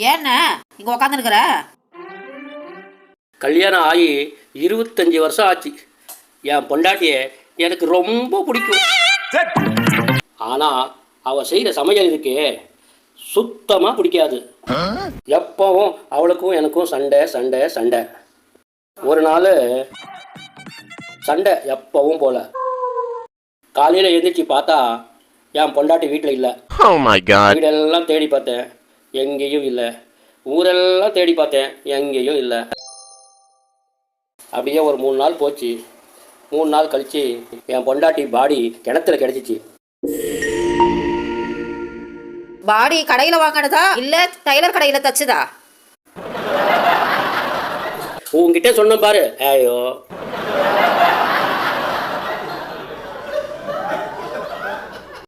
ஏண்ணா இங்கே உக்காந்துருக்குற? கல்யாணம் ஆகி 25 வருஷம் ஆச்சு. என் பொண்டாட்டியை எனக்கு ரொம்ப பிடிக்கும். ஆனால் அவள் செய்கிற சமையல் இருக்கே சுத்தமாக பிடிக்காது. எப்பவும் அவளுக்கும் எனக்கும் சண்டை சண்டை சண்டை. ஒரு நாள் சண்டை எப்பவும் போல. காலையில் எழுந்திரிச்சு பார்த்தா என் பொண்டாட்டி வீட்டில் இல்லை. வீடெல்லாம் தேடி பார்த்தேன், எங்கேயும் இல்லை. ஊரெல்லாம் தேடி பார்த்தேன், எங்கேயும் இல்லை. அப்படியே ஒரு 3 நாள் போச்சு. 3 நாள் கழித்து என் பொண்டாட்டி பாடி கிணத்துல கிடச்சிச்சு. பாடி கடையில் வாங்கினதா இல்லை டைலர் கடையில் தச்சுதா? உங்ககிட்ட சொன்ன பாரு. ஐயோ